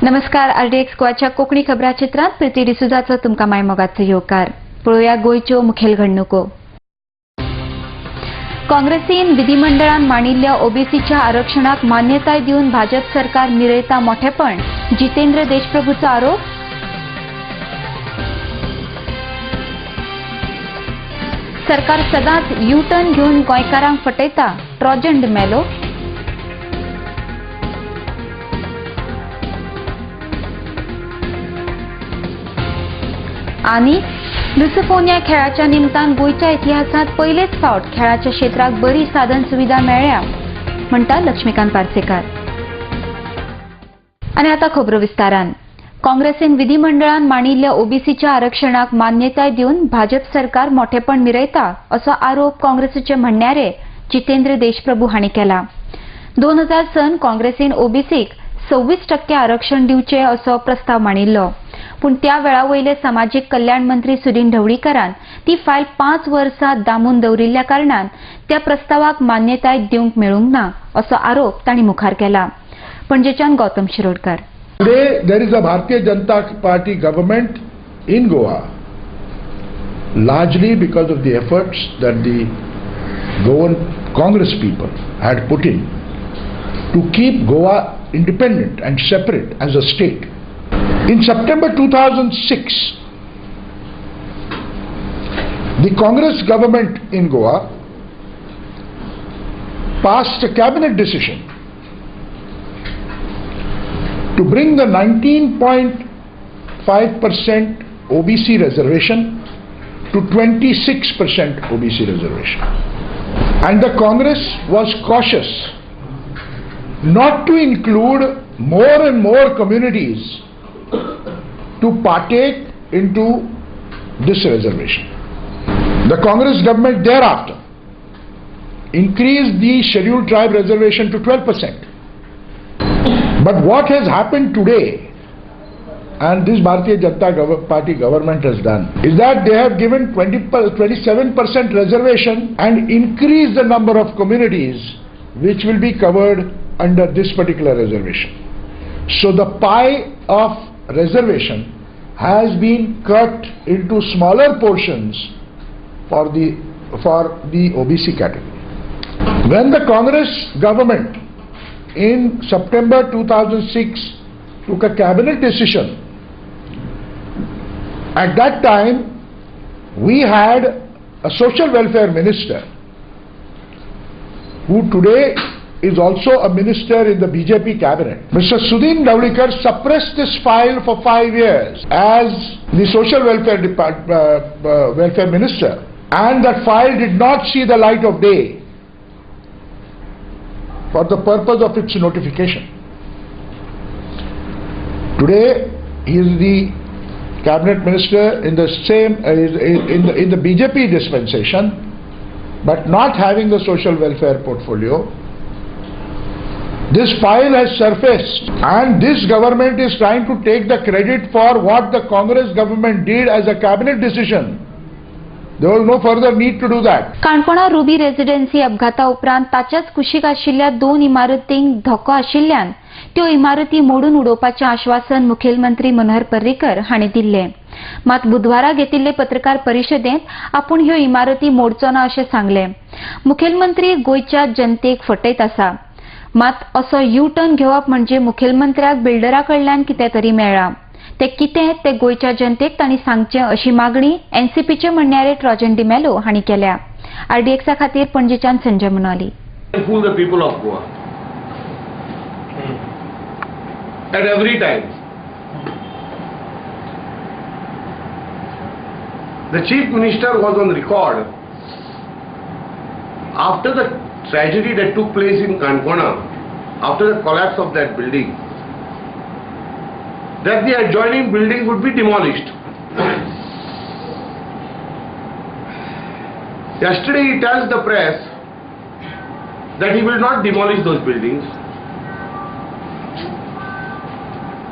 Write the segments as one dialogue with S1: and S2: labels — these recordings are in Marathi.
S1: नमस्कार. आरडीएक्स गोवाच्या कोंकणी खबरां चित्रांत प्रिती डिसुजाचो तुमकां मायमोगाचो येवकार. पळोवया गोंयच्यो मुखेल घडणुको. काँग्रेसीन विधिमंडळान मांडिल्ल्या ओबीसीच्या आरक्षणाक मान्यताय दिवन भाजप सरकार मिरयता मोठेपण, जितेंद्र देशप्रभूचो आरोप. सरकार सदांच यू टर्न घेवन गोंयकारांक फटयता, ट्रोजन मेलो. आनी लुसोफोनिया खेळाच्या निमतान गोंयच्या इतिहासांत पयलेच फावट खेळाच्या क्षेत्राक बरी साधन सुविधा मेळ्ळ्या, म्हणटा लक्ष्मीकांत पार्सेकार. आनी आतां खबरो विस्तारान. काँग्रेसीन विधिमंडळान मांडिल्ल्या ओबीसीच्या आरक्षणाक मान्यताय दिवन भाजप सरकार मोठेपण मिरयता असो आरोप काँग्रेसीचे म्हणण्यारे जितेंद्र देशप्रभू हांणी केला. 2000 सावन काँग्रेसीन ओबीसीक 26% आरक्षण दिवचे असो प्रस्ताव मांडिल्लो, पूण त्या वेळा वयले सामाजीक कल्याण मंत्री सुदीन ढवळीकरान ती फायल 5 वर्सां दामून दवरिल्ल्या कारणान त्या प्रस्तावाक मान्यताय दिवंक मेळूंक ना असो आरोप तांणी मुखार केला. पणजेच्यान Gautam Shirodkar.
S2: Today there is a Bharatiya Janata Party government in Goa, largely because of the efforts that the Goan Congress people had put in to keep Goa independent and separate as a state. In September 2006, the Congress government in Goa passed a cabinet decision to bring the 19.5% OBC reservation to 26% OBC reservation. And the Congress was cautious not to include more and more communities to partake into this reservation. The Congress government thereafter increased the scheduled tribe reservation to 12%. But what has happened today, and this Bharatiya Janata Party government has done, is that they have given 27% reservation and increased the number of communities which will be covered under this particular reservation. So the pie of reservation has been cut into smaller portions for the OBC category. When the Congress government in September 2006 took a cabinet decision, at that time we had a social welfare minister who today is also a minister in the BJP cabinet. Mr. Sudin Dhawlikar suppressed this file for 5 years as the social welfare minister, and that file did not see the light of day for the purpose of its notification. Today he is the cabinet minister in the same in the BJP dispensation, but not having the social welfare portfolio. This file has surfaced, and this government is trying to take the credit for what the Congress government did as a cabinet decision. There was no further need to do that.
S1: काणकोणा रुबी रेसिडेन्सी अपघाता उपरांत ताच्याच कुशीक आशिल्ल्या 2 इमारतींक धोको आशिल्ल्यान त्यो इमारती मोडून उडोवपाचें आश्वासन मुखेलमंत्री मनोहर पर्रीकर हांणी दिल्लें. मात बुधवारा घेतिल्ले पत्रकार परिशदेंत आपूण ह्यो इमारती मोडचो ना अशें सांगलें. मुखेलमंत्री गोंयच्या जनतेक फटयत आसा, मात असो यू टर्न घेवप म्हणजे मुखेलमंत्र्याक बिल्डरा कडल्यान कितें तरी मेळ्ळां. ते कितें ते गोंयच्या जनतेक तांणी सांगचें अशी मागणी एनसीपीचे म्हणण्यारे ट्रोजन मेलो हांणी केल्या. आरडीएक्सा खातीर पणजेच्यान Sanjay Munali.
S3: Fool the people of Goa at every time. The Chief Minister was on record after the tragedy that took place in Kankona, after the collapse of that building, that the adjoining building would be demolished. Yesterday he tells the press that he will not demolish those buildings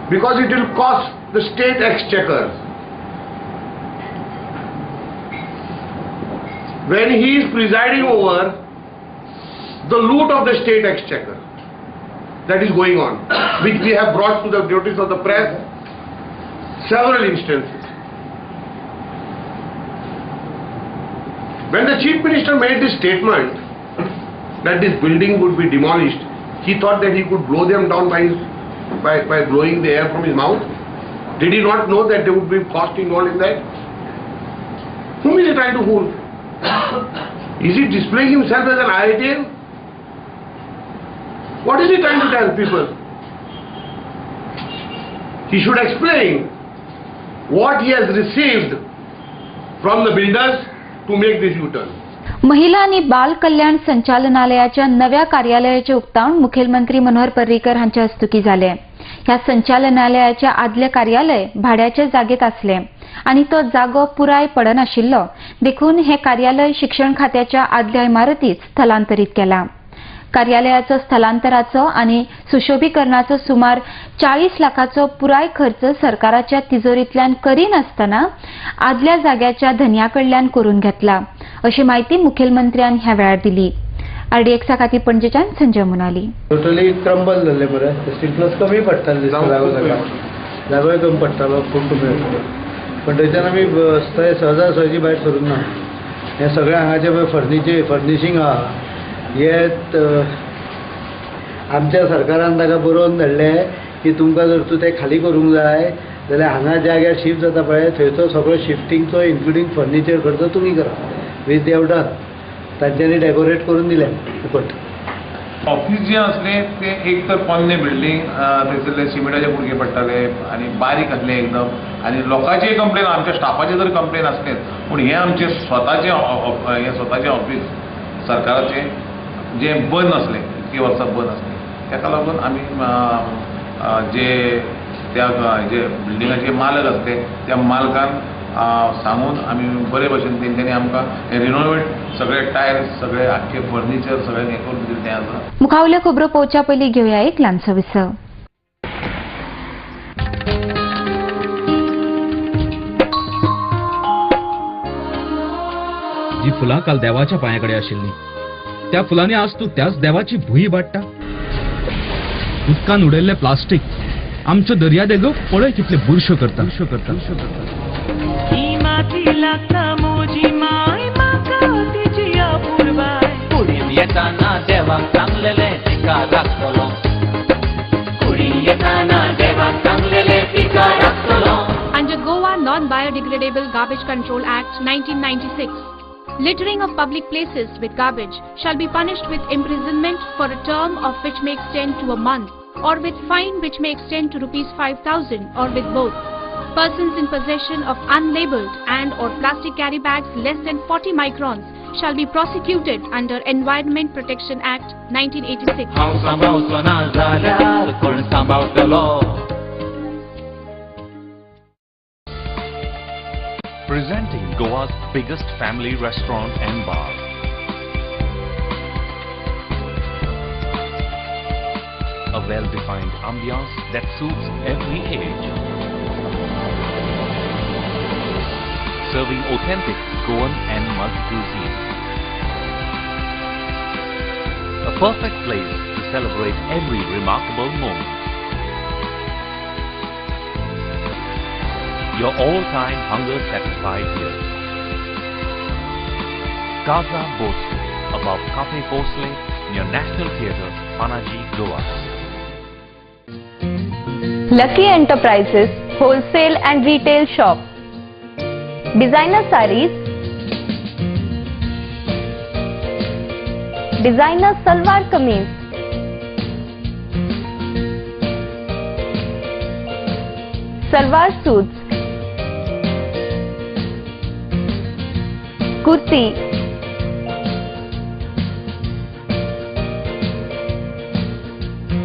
S3: because it will cost the state exchequer. When he is presiding over the loot of the state exchequer, that is going on, which we have brought to the notice of the press several instances. When the Chief Minister made this statement that this building would be demolished, he thought that he could blow them down by blowing the air from his mouth. Did he not know that there would be cost involved in that? Whom is he trying to fool? Is he displaying himself as an IITian? What is he trying to tell people? He should explain what he has received from the builders to make this U-turn.
S1: महिला आणि बाल कल्याण संचालनालयाच्या नव्या कार्यालयाचे उक्तावण मुखेलमंत्री मनोहर पर्रीकर हांच्या हस्तुकी जाले. ह्या संचालनालयाचे आदले कार्यालय भाड्याच्या जागेत असले आणि तो जागो पुराय पडनाशिल्लो देखून हे कार्यालय शिक्षण खात्याच्या आदल्या इमारतीत स्थलांतरित केला. कार्यालयाचो स्थलांतराचो आणि सुशोभीकरणाचो सुमार 40 लाखाचो पुराय खर्च सरकाराच्या तिजोरीतल्यान करिनासतना आदल्या जाग्याच्या धन्याकडल्यान करून घेतला अशी माहिती मुखेलमंत्र्यान ह्या वेळार दिली. RDX खातीर पणजेच्यान संजय मुनाली.
S4: टोटली क्रम्बल जाल्ले मरे स्टिफनस कमी पडटाले जागोय कमी पडटालो खूब कमी जातालो पण थंयच्यान आमी थंय सहजासहजी भायर सरूंक ना. हें सगळें हांगाचें फर्निशींग आहा हें आमच्या सरकारान ताका बरोवन धाडलें की तुमकां जर तूं तें खाली करूंक जाय जाल्यार हांगा जाग्यार शिफ्ट जाता पळय थंयचो सगळो शिफ्टिंगचो इन्क्लुडींग फर्निचर खर्च तुमी करा वीथ देवडान तांच्यांनी डेकोरेट करून दिलें फुकट.
S5: ऑफिस जे असले ते एक तर पोन्ने बिल्डींग थंयसरले सिमेंटाचे भुरगे पडटाले आनी बारीक आसले एकदम आनी लोकांचे कंप्लेन आमच्या स्टाफाचे जर कंप्लेन आसले पूण हे आमचे स्वताचे ऑफिस सरकाराचे जे बंद असले इतकी वर्सां बंद असले ताका लागून आमी जे बिल्डिंगाचे मालक असते त्या मालकान सांगून आमी बरे भशेन तेंच्यांनी आमकां रिनोवेट सगळे टायल्स सगळे आख्खे फर्निचर सगळें हें करून दिलें तें आसा.
S1: मुखावले खबरो पळोवच्या पयलीं घेवया एक ल्हानसो विसव.
S6: जी फुलां काल देवाच्या पांयाकडे आशिल्लीं त्या फुलांनी आज तूं त्याच देवाची भुंय वाडटा. उदकान उडयल्लें प्लास्टीक आमच्यो दर्या देगो पळय कितले बुरश्यो करता.
S7: Under Goa Non-Biodegradable Garbage Control Act 1996, littering of public places with garbage shall be punished with imprisonment for a term of which may extend to a month or with fine which may extend to ₹5,000 or with both. Persons in possession of unlabeled and or plastic carry bags less than 40 microns shall be prosecuted under Environment Protection Act 1986.
S8: Presenting Goa's biggest family restaurant and bar. A well-defined ambiance that suits every age. Serving authentic Goan and multi-cuisine. A perfect place to celebrate every remarkable moment. Your all-time hunger satisfied here. Casa Bosco, above Cafe Bosle, near National Theatre, Panaji, Goa.
S9: Lucky Enterprises Wholesale and Retail Shop. Designer sarees, designer salwar kameez, salwar suits, kurti,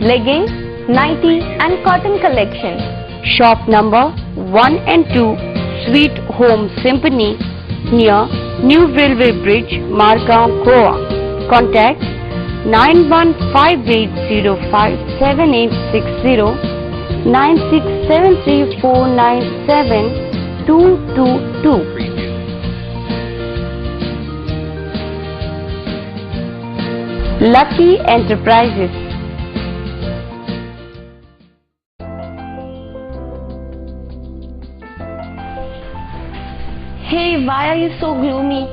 S9: leggings, nighty and cotton collection. Shop number 1 and 2, Sweet Home Symphony, near New Railway Bridge, Margao, Goa. Contact 9158057860 9673497222. Lucky Enterprises. Anjali, why are you so gloomy?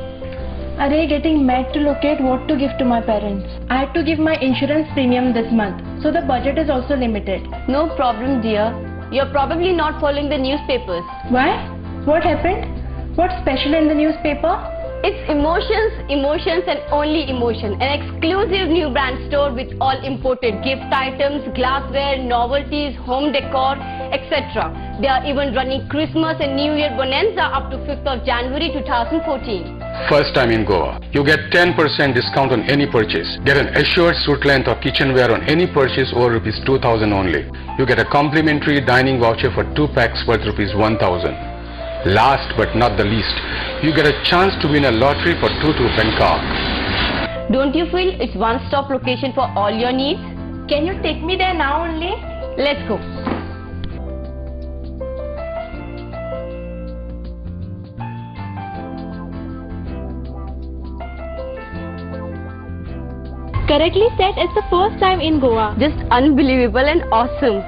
S10: Array, getting mad to locate what to give to my parents. I had to give my insurance premium this month, so the budget is also limited.
S9: No problem, dear. You're probably not following the newspapers.
S10: Why? What happened? What's special in the newspaper?
S9: It's emotions, emotions and only emotion. An exclusive new brand store with all imported gift items, glassware, novelties, home decor, etc. They are even running Christmas and New Year bonanza up to 5th of January 2014.
S11: First time in Goa. You get 10% discount on any purchase. Get an assured suit length of kitchenware on any purchase over rupees 2000 only. You get a complimentary dining voucher for 2 packs worth rupees 1000. Last but not the least, you get a chance to win a lottery for 2 to Bangkok.
S9: Don't you feel it's one-stop location for all your needs?
S10: Can you take me there now only?
S9: Let's go.
S10: Correctly said, it's the first time in Goa.
S9: Just unbelievable and awesome.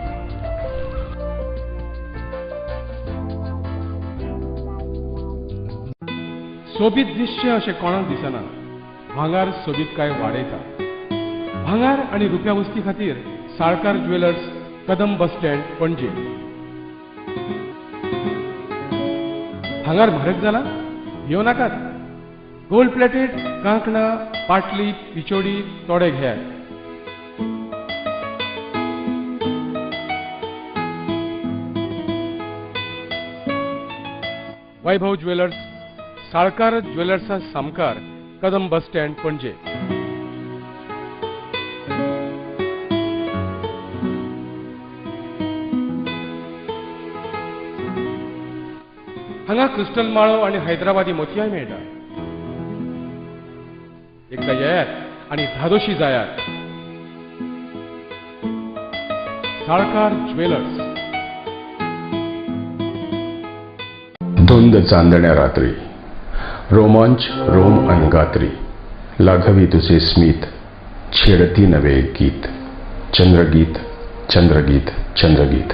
S12: सोबीत दिसचे अशें कोणाक दिसना. भांगार सोबीत काय वाडयता. भांगार आनी रुप्या वस्ती खातीर Salkar jewellers, Kadam bus stand, Panaji. भांगार म्हारग जाला? येवं नाकात. गोल्ड प्लेटेड कांकणां, पाटली, पिचोडी तोडे घेयात. वैभव ज्वेलर्स, साळकार ज्वेलर्सा सामकार, कदम बस स्टँड, पणजे. हांगा क्रिस्टल माळो आणि हैदराबादी मोतयाय मेळटा. एकदा येयात आणि धादोशी जायात. साळकार ज्वेलर्स.
S11: धुंद चांदण्या रात्री, रोमांच रोम अनगात्री, लाघवी तुझे स्मित, छेडती नवे गीत, चंद्रगीत चंद्रगीत चंद्रगीत.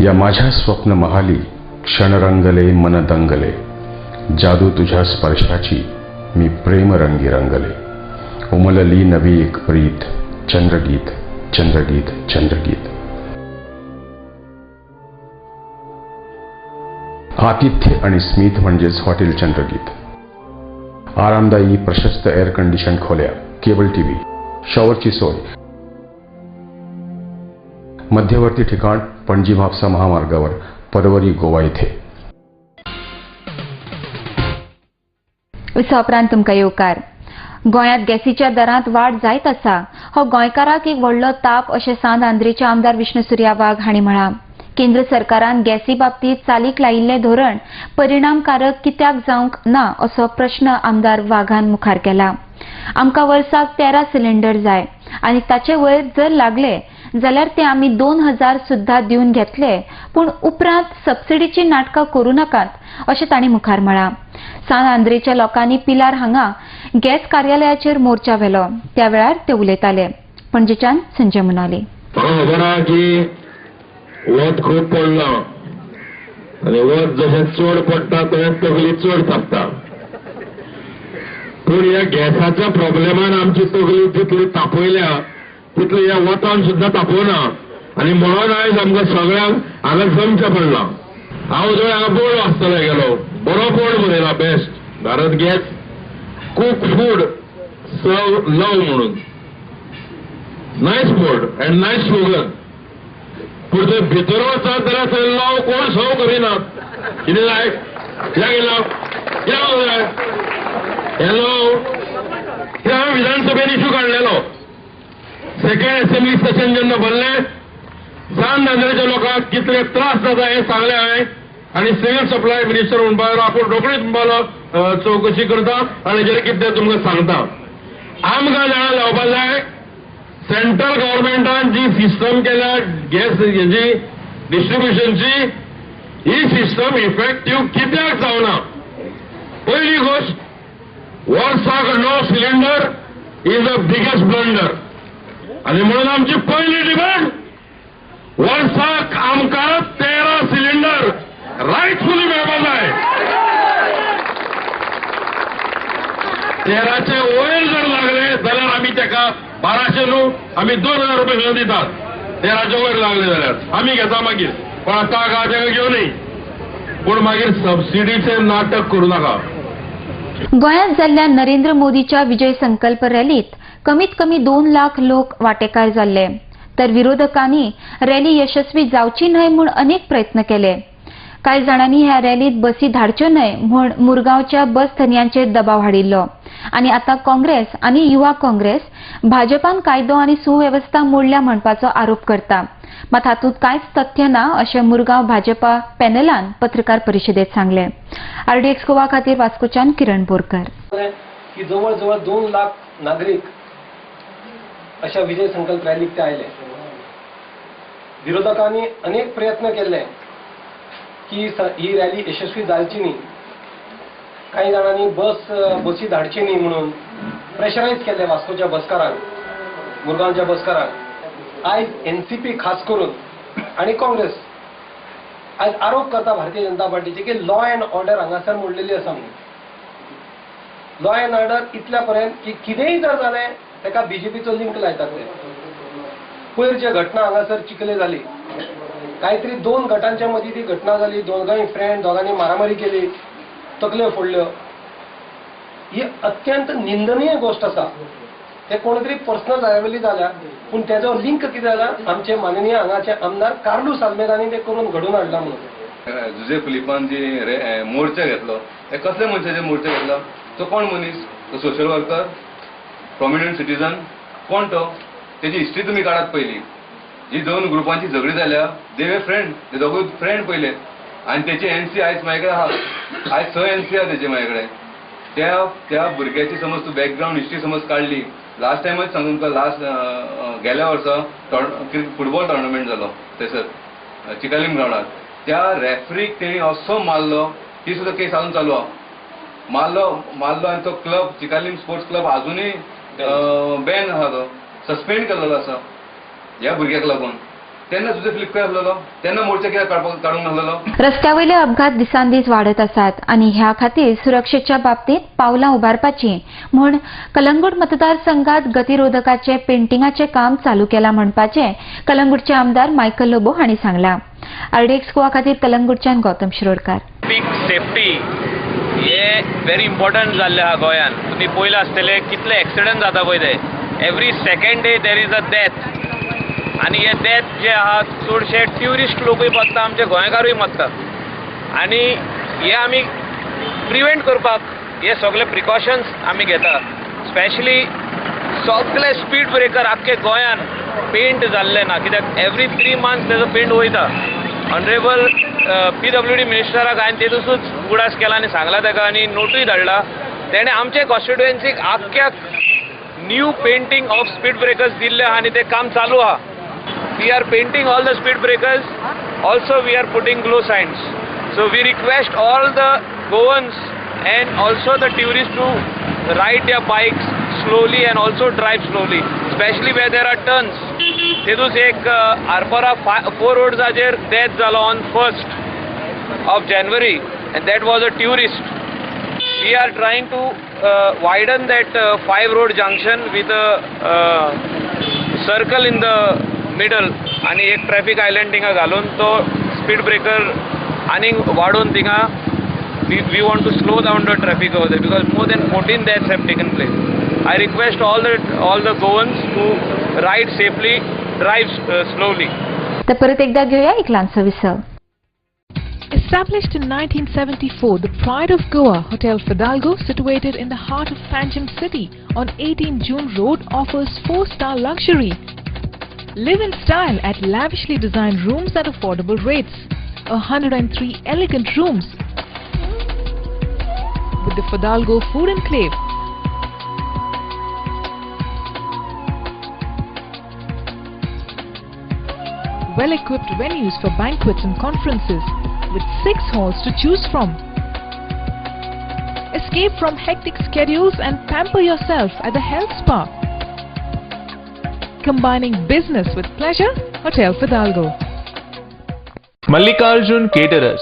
S11: या माझ्या स्वप्न महाली क्षण रंगले मन दंगले, जादू तुझ्या स्पर्शाची मी प्रेम रंगी रंगले. उमलली नवी एक प्रीत, चंद्रगीत चंद्रगीत चंद्रगीत. आतिथ्य आणि स्मित म्हणजेच हॉटेल चंद्रगीत. आरामदायी प्रशस्त एअर कंडिशन खोल्या, केबल टीव्ही, शॉवरची सोय. मध्यवर्ती ठिकाण पणजी म्हापसा महामार्गावर, परवरी, गोवा येथे.
S1: उसा उपरांत तुमकां येवकार. गोंयांत गॅसीच्या दरांत वाड जायत आसा हो गोंयकारांक एक व्हडलो ताप अशें सांत आंद्रेचे आमदार विष्णू सुर्या वाघ हांणी म्हळां. केंद्र सरकारान गॅसी बाबतींत चालीक लायिल्लें धोरण परिणामकारक कित्याक जावंक ना असो प्रश्न आमदार वाघान मुखार केला. आमकां वर्साक 13 सिलिंडर जाय आनी ताचे वयर जर लागले जाल्यार ते आमी 2000 सुद्दां दिवन घेतले, पूण उपरांत सबसिडीची नाटकां करूं नाकात अशें तांणी मुखार म्हळां. सांत आंद्रेच्या लोकांनी पिलार हांगा गॅस कार्यालयाचेर मोर्चा व्हेलो. त्या वेळार ते उलयताले. पणजेच्यान संजय मुनाली.
S13: खबर आहा की वत खूब पडला आनी वत जशें चड पडटा तशें तगली चड तापता. पूण ह्या गॅसाच्या प्रॉब्लेमान आमची तगली तितली तापयल्या तितली ह्या वतान सुद्दां तापोवना. आनी म्हणून आयज आमकां सगळ्यांक हांगा जमचें पडलां. हांव जंय हांगा बोर्ड वाचतलो गेलो, बरो बोर्ड बरयला best Bharat gas cook food सर्व लव म्हणून. Nice board and nice slogan. पूण थंय भितर वचत जाल्यार थंय लव कोण सर्व करिनात. कितें जाय कित्याक येयला कित्याक जाय हॅलो. कित्याक हांवें विधानसभेन इश्यू काडलेलो. सेकंड असेंब्ली सेशन जेन्ना भरलें सांत आंद्रेच्या लोकांक कितले त्रास जाता हें सांगलें हांवें. आनी सिव्हील सप्लाय मिनिस्टर म्हणपा लागलो आपूण रोखडीच म्हणपालो चवकशी करता आनी हेजेर कितें तें तुमकां सांगता. आमकां जाणा जावपा जाय सेंट्रल गव्हर्मेंटान जी सिस्टम केल्या गॅस हेजी डिस्ट्रिब्युशनची ही सिस्टम इफेक्टीव कित्याक जावना. पहिली गोष्ट वर्साक no cylinder is the biggest blunder आणि म्हणून आमची पहिली डिमांड वर्साक आमकां 13 सिलिंडर रायटफुली मेळपाक जाय. 13चे वयर जर लागले जाल्यार आमी तेका 1200 न्हू आमी 2000 रुपये सुद्दां दितात. 13चे वयर लागले जाल्यार आमी घेता मागीर, पण आतां हाका तेका घेवनय, पूण मागीर सबसिडीचें नाटक करूं नाका.
S1: गोंयांत जाल्ल्या नरेंद्र मोदीच्या विजय संकल्प रॅलीत कमीत कमी 2 लाख लोक वांटेकार जाल्ले, तर विरोधकांनी रॅली यशस्वी जावची न्हय म्हूण अनेक प्रयत्न केले. कांय जाणांनी ह्या रॅलीत बसी धाडच्यो न्हय म्हूण मुरगांवच्या बस थनियांचेर दबाव हाडिल्लो आनी आतां काँग्रेस आनी युवा काँग्रेस भाजपान कायदो आनी सुवेवस्था मोडल्या म्हणपाचो आरोप करता. मात हातूंत कांयच तथ्य ना अशें मुरगांव भाजपा पॅनलान पत्रकार परिशदेत सांगलें. RDX गोवा खातीर वास्कोच्यान किरण बोरकर.
S14: की जवळ जवळ 2 लाख नागरिक अशा विजय संकल्प रॅलीक ते आयले. विरोधकांनी अनेक प्रयत्न केले की ही रॅली यशस्वी जावची न्ही, काही जाणांनी बसी धाडची न्ही म्हणून प्रेशरायज केले वास्कोच्या बसकारांक, मुरगांवच्या बसकारांक. आज NCP खास करून आणि काँग्रेस आज आरोप करता भारतीय जनता पार्टीचे की लॉ अँड ऑर्डर हांगासर मोडलेली आसा म्हणून. लॉ अँड ऑर्डर इतल्या पर्यंत की कितेंय जर जालें ताका BJPचो लिंक लायतात ते. पयर जे घटना हांगासर चिखले जाली, काहीतरी 2 गटांच्या मदीं ती घटना जाली, दोगांय फ्रेंड, दोगांनी मारामारी केली, तकल्यो फोडल्यो. ही अत्यंत निंदनीय गोष्ट आसा. ते कोण तरी पर्सनल जायवली जाल्या, पूण तेजो लिंक कितें जाला आमचे माननीय हांगाचे आमदार कार्लूस आल्मेदांनी ते करून घडोवन हाडला म्हणून.
S15: जुजे फिलिपान जे मोर्चा घेतलो, ते कसले मनशाचे मोर्चा घेतलो? तो कोण मनीस? तो सोशल वर्कर, प्रॉमिनंट सिटीजन, कोण तो? तेजी हिस्ट्री तुमी काढात पयली. जी 2 ग्रुपांची झगडी जाल्या, दे वे फ्रेंड, ते दोगूय फ्रेंड पयले, आणि त्याची NC आयज माझ्याकडे आहा. आयज 6 NC आहा तेजे माझ्याकडे. त्या भुरग्याची समज तूं बॅकग्राऊंड हिस्ट्री समज काढली, लास्ट टायमच सांगून तुका लास्ट गेल्या वर्सा फुटबॉल टोर्नामेंट जालो थंयसर चिकालीम ग्राउंडार. त्या रेफरीक तेणी असो मारलो, ती सुद्धा केस अजून चालू आहा. मारलो आणि तो क्लब चिकालीम स्पोर्ट्स क्लब अजूनही बॅन आहा, तो सस्पेंड केलेलो आसा ह्या भुरग्याक लागून. तेन्ना तुझे फ्लिप काय आसलेलो, तेन्ना मोर्चा कित्याक काडूंक नासलेलो?
S1: रस्त्यावयले अपघात दिसान दीस वाडत आसात आनी ह्या खातीर सुरक्षेच्या बाबतीत पावलां उबारपाची म्हूण कलंगूट मतदारसंघात गतिरोधकाचे पेंटिंगाचे काम चालू केला म्हणपाचे कलंगूटचे आमदार मायकल लोबो हांणी सांगलां. RDX गोवा खातीर कलंगूटच्यान गौतम शिरोडकार.
S16: पीक सेफ्टी हे व्हेरी इम्पॉर्टंट जाल्ले आहा गोंयांत. तुमी पयले आसतले कितले एक्सिडंट जाता पळय ते. Every second day there is a death, आणि हे डेथ जे आहात चडशे ट्युरिस्ट लोकूय मरता, आमचे गोंयकारूय मरता. आणि हे आमी प्रिवेंट करपाक हे सगळे प्रिकॉशन्स आमी घेता. स्पेशली सगळे स्पीड ब्रेकर आख्खे गोंयांत पेंट जाल्ले ना, कित्याक एवरी 3 मंथ्स तेजो पेंट वयता. ऑनरेबल PWD मिनिस्टराक हांवें तेतूंतूच उडास केला आनी सांगला ताका, आनी नोटूय धाडला. तेणें आमचे कॉन्स्टिट्युएन्सीक आख्याक new painting of speed breakers दिल्ले आहा आनी ते काम चालू आहा. We are painting all the speed breakers. Also, we are putting glow signs. So we request all the Goans and also the tourists to ride their bikes slowly and also drive slowly, especially where there are turns. तेतूंत एक आरपारा 4 रोड्साचेर डेथ जालो on 1st of January, and that was a tourist. We are trying to widen that 5 road junction with a circle in the middle आणि एक ट्रॅफिक आयलँड थिंगा घालून तो स्पीड ब्रेकर आणि वाडून थिंगा we want to slow down the traffic over there because more than 14 deaths have taken place. I request all the Goans to ride safely, drive slowly.
S1: तर परत एकदा घेऊया एक लहानसा विसव.
S17: Established in 1974, the Pride of Goa, Hotel Fidalgo, situated in the heart of Panjim city on 18 June Road, offers 4-star luxury. Live in style at lavishly designed rooms at affordable rates. 103 elegant rooms with the Fidalgo Food Enclave. Well-equipped venues for banquets and conferences with 6 halls to choose from. Escape from hectic schedules and pamper yourself at the health spa. Combining business with pleasure, Hotel Fidalgo.
S18: Mallikarjun Caterers.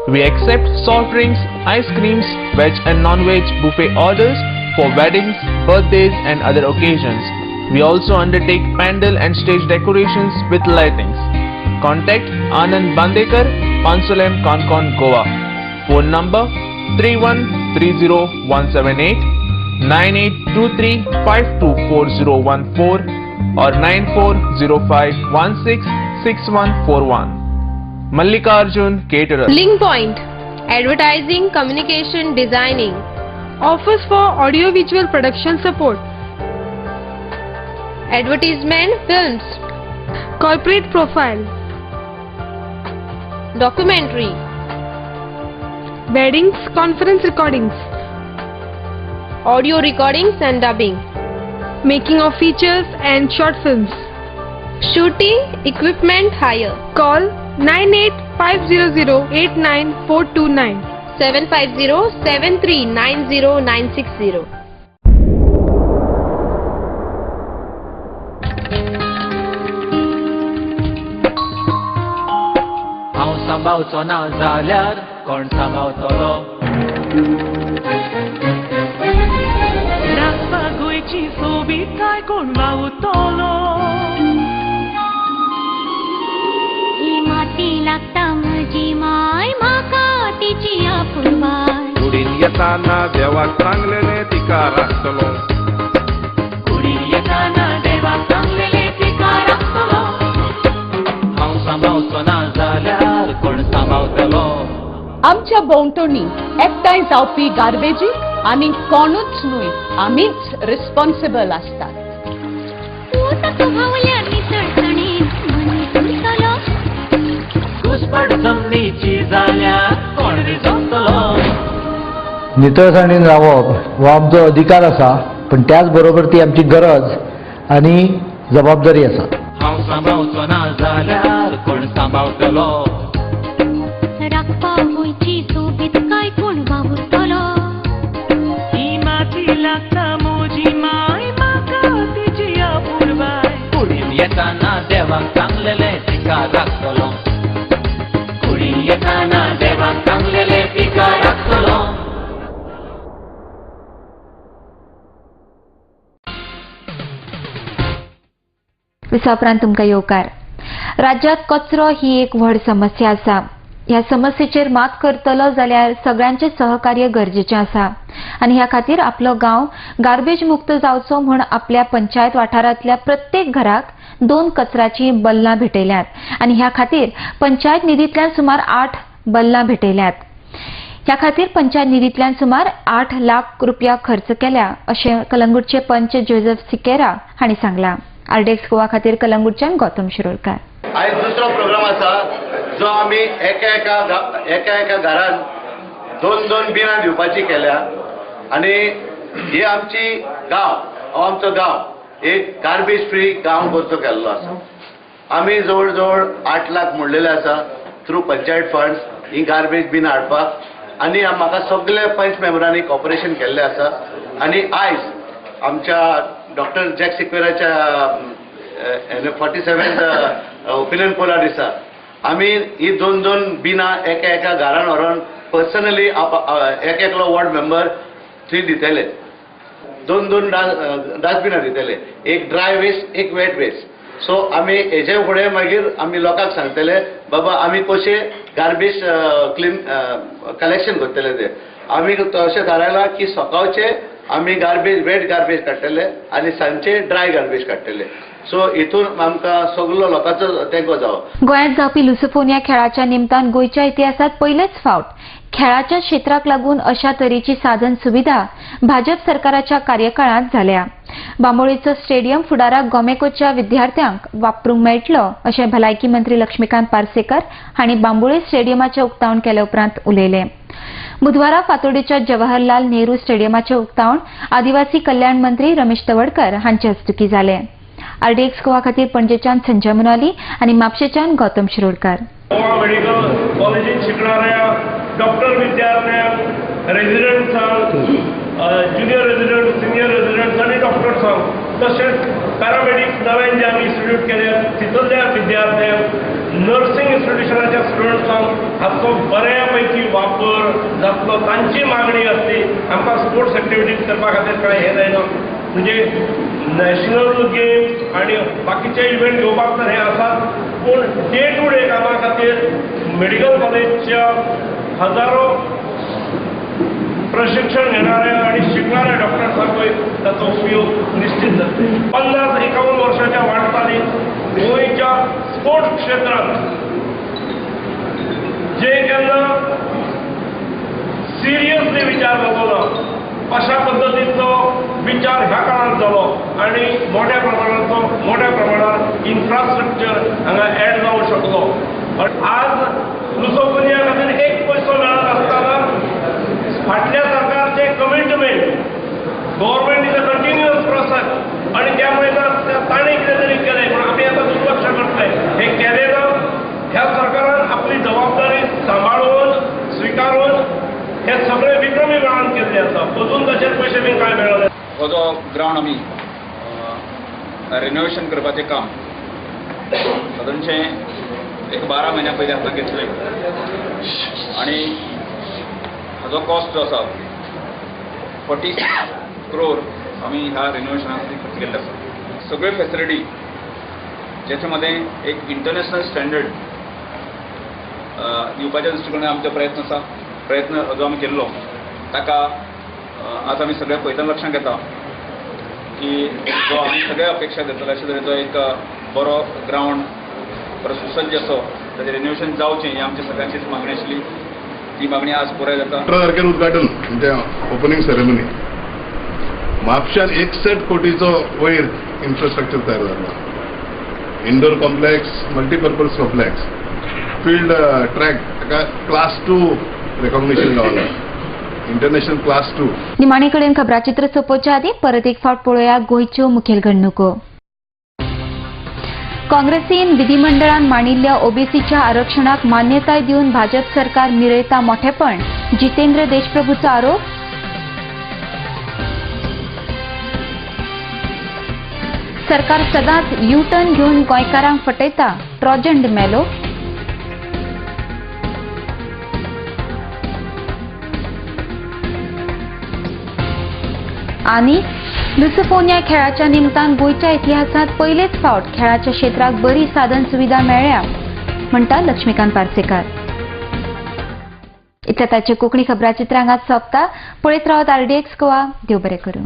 S18: We accept soft drinks, ice creams, veg and non-veg buffet orders for weddings, birthdays and other occasions. We also undertake pandal and stage decorations with lightings. Contact Anand Bandekar, Pansolem, Concon, Goa. Phone number 3130-178, 9823-524014 or 9405166141. Mallikarjun Caterers.
S19: Link Point. Advertising, communication, designing. Offers for audio-visual production support. Advertisement, films. Corporate profile. Documentary. Weddings, conference recordings. Audio recordings and dubbing. Making of features and short films. Shooting, equipment hire. Call 9850089429 750-7390960.
S20: हांव सांबाळचो ना जाल्यार कोण सांबाळतलो राखपा गोंयची सोबीतकाय कोण वावुरतलो
S21: माती लागता म्हजी माय म्हाका तिची आपुरबाय
S22: कुडीन येताना देवाक सांगलेले तिका राखतलो
S20: कुडीन येताना देवाक सांगलेले तिका राखतलो हांव सांबाळचो ना जाल्यार कोण सांबाळतलो
S23: आमच्या भोंवतणी एकठांय जावपी गार्बेजीक आमी कोणूच न्हय आमीच रिस्पॉन्सिबल आसतात
S20: घुसपट जमनीची जाल्यार कोण रिजवतलो
S4: नितळसाणीन रावप हो आमचो अधिकार आसा पण त्याच बरोबर ती आमची गरज आनी जबाबदारी आसा
S20: हांव सांबाळचो ना जाल्यार कोण सांबाळतलो
S21: राखपा गोंयची सोबीत काय कोण वावुरतलो
S20: ही माती लागता म्हजी माय म्हाका तिची आपुरबाय कुडीन येताना देवाक सांगलेले तिका राखतलो कुडीन येताना देवाक सांगलेले तिका राखतलो
S1: विसापरांत तुमकां येवकार. राज्यांत कचरो ही एक व्हड समस्या आसा. ह्या समस्येचेर मात करतलो जाल्यार सगळ्यांचे सहकार्य गरजेचें आसा आनी ह्या खातीर आपलो गांव गार्बेज मुक्त जावचो म्हूण आपल्या पंचायत वाठारांतल्या प्रत्येक घराक 2 कचऱ्याची बल्लां भेटयल्यात आनी ह्या खातीर पंचायत निधींतल्यान सुमार 8 बल्लां भेटयल्यात. ह्या खातीर पंचायत निधींतल्यान सुमार 8 लाख रुपया खर्च केल्या अशें कलंगूटचे पंच जोसेफ सिकेरा हांणी सांगलां. आरडेक्स गोवा खातीर कलंगूटच्यान गौतम शिरोडकार.
S24: आयज दुसरो प्रोग्राम आसा जो आमी एका घरान 2 बिनां दिवपाची केल्या आनी ही आमची गांव आमचो गांव एक गार्बेज फ्री गांव करचो केल्लो आसा. आमी जवळ जवळ 8 लाख मोडलेले आसा थ्रू पंचायत फंड्स ही गार्बेज बिनां हाडपाक आनी म्हाका सगळ्या पंच मेंबरांनी कॉपरेशन केल्लें आसा आनी आयज आमच्या डॉक्टर जॅक सिक्वेराच्या 47th ओपिनियन पोला दिसा आमी ही 2 बिनां एका घरान व्हरोन पर्सनली एकलो वॉर्ड मेंबर 3 दितले 2 डस्टबिनां दितले एक ड्राय वेस्ट एक वेट वेस्ट. सो आमी हेजे फुडें मागीर आमी लोकांक सांगतले बाबा आमी कशे गार्बेज क्लीन कलेक्शन करतले ते आमी अशें थारायलां की सकाळचे आमी गार्बेज वेट गार्बेज काडटले आनी सांजचे ड्राय गार्बेज काडटले. सो हितून आमकां सगळो लोकांचो तेंको जावो.
S1: गोंयांत जावपी लुसोफोनिया खेळाच्या निमतान गोंयच्या इतिहासात पयलेच फावट खेळाच्या क्षेत्राक लागून अशा तरेची साधन सुविधा भाजप सरकाराच्या कार्यकाळांत जाल्या. बांबोळेचो स्टेडियम फुडाराक गोमेकोच्या विद्यार्थ्यांक वापरूंक मेळटलो अशें भलायकी मंत्री लक्ष्मीकांत पार्सेकर हांणी बांबोळे स्टेडियमाचें उक्तावण केले उपरांत उलयलें. बुधवारा फातोर्डेच्या जवाहरलाल नेहरू स्टेडियमाचें उक्तावण आदिवासी कल्याण मंत्री रमेश तवडकर हांचे हस्तुकीं जालें. आरडीएक्स गोवा खातीर पणजेच्यान संजय मुनाली आनी म्हापशेच्यान गौतम शिरोडकार.
S25: गोवा मेडिकल कॉलेजीत शिकणाऱ्या डॉक्टर विद्यार्थ्यांक
S2: रेजिडेंट्सांक ज्युनियर रेजिडेंट सिनियर रेजिडेंट्स आनी डॉक्टर्सांक तशेंच पॅरामेडिक्स नव्यान जे आमी इन्स्टिट्यूट केले तितूंतल्या विद्यार्थ्यांक नर्सिंग इन्स्टिट्यूशनाच्या स्टुडंट्सांक हाचो बऱ्या पैकी वापर जातलो. तांची मागणी आसली आमकां स्पोर्ट्स एक्टिविटीज करपा खातीर कांय हें जायना. म्हणजे नॅशनल गेम्स आणि बाकीचे इव्हेंट घेवपाक तर हे आसात, पूण डे टू डे कामा खातीर मेडिकल कॉलेजच्या हजारो प्रशिक्षण घेणाऱ्या आणि शिकणाऱ्या डॉक्टर्सांकूय ताचो उपयोग निश्चित जातलो. 50-51 वर्षाच्या वाटचालीत गोंयच्या स्पोर्ट्स क्षेत्रांत जे केन्ना सिरियसली विचार जालो ना अशा पद्धतीचो विचार ह्या काळात जालो आणि मोठ्या प्रमाणात इन्फ्रास्ट्रक्चर हांगा एड जावंक शकलो. आज लुसोफोनिया खातीर एक पयसो मेळत आसतना फाटल्या सरकारचे commitment government is a continuous process आणि त्यामुळे ताणें कितें तरी केलें पूण आमी आतां दुर्लक्ष करतले. हे केलें ना. ह्या सरकारान आपली जबाबदारी सांबाळून स्विकारून हे सगळे विक्रमी वेळान केल्ले आसा. अजून तशेच पयशे बी कांय मेळले.
S3: हो जो ग्रावंड आमी रिनोवेशन करपाचें काम सादारणशें एक 12 म्हयन्या पयलीं हातांत घेतलें आनी हाजो कॉस्ट जो आसा 40 crore आमी ह्या रिनोवेशना खातीर खर्च केल्ले आसा. सगळ्यो फॅसिलिटी जेचे मध्ये एक इंटरनॅशनल स्टँडर्ड दिवपाच्या दृश्टीकोनान आमचे प्रयत्न आसा. प्रयत्न जो आमी केल्लो ताका आज आमी सगळे पळयतना लक्षांत घेता की जो आमी सगळे अपेक्षा धरतले अशे तरेचो एक बरो ग्रावंड बरो सुसज्ज असो ताचें रिनोवेशन जावचें ही आमच्या सगळ्यांचीच मागणी आशिल्ली. ती मागणी आज पुराय जाता.
S5: 18 तारखेर उद्घाटन म्हणजे ओपनिंग सेरेमनी. म्हापशान 61 कोटीचो वयर इन्फ्रास्ट्रक्चर तयार जालो. Indoor complex, multipurpose complex, field track ताका क्लास 2 रेकॉग्निशन गावला. International class 2.
S1: निमाणे कडेन खबराचित्र सोंपोवच्या आदी परत एक फावट पळोवया गोंयच्यो मुखेल घडणुको. काँग्रेसीन विधिमंडळान मांडिल्ल्या ओबीसीच्या आरक्षणाक मान्यताय दिवन भाजप सरकार मिरयता मोठेपण, जितेंद्र देशप्रभूचो आरोप. सरकार सदांच यू टर्न घेवन गोंयकारांक फटयता, ट्रोजन डी मेलो. आनी लुसोफोनिया खेळाच्या निमतान गोंयच्या इतिहासांत पयलेच फावट खेळाच्या क्षेत्राक बरी साधन सुविधा मेळ्ळ्या, म्हणटा लक्ष्मीकांत पार्सेकार. इतल्या ताचे कोंकणी खबराचित्र हांगाच सोंपता. पळयत रावत RDX गोवा. देव बरें करूं.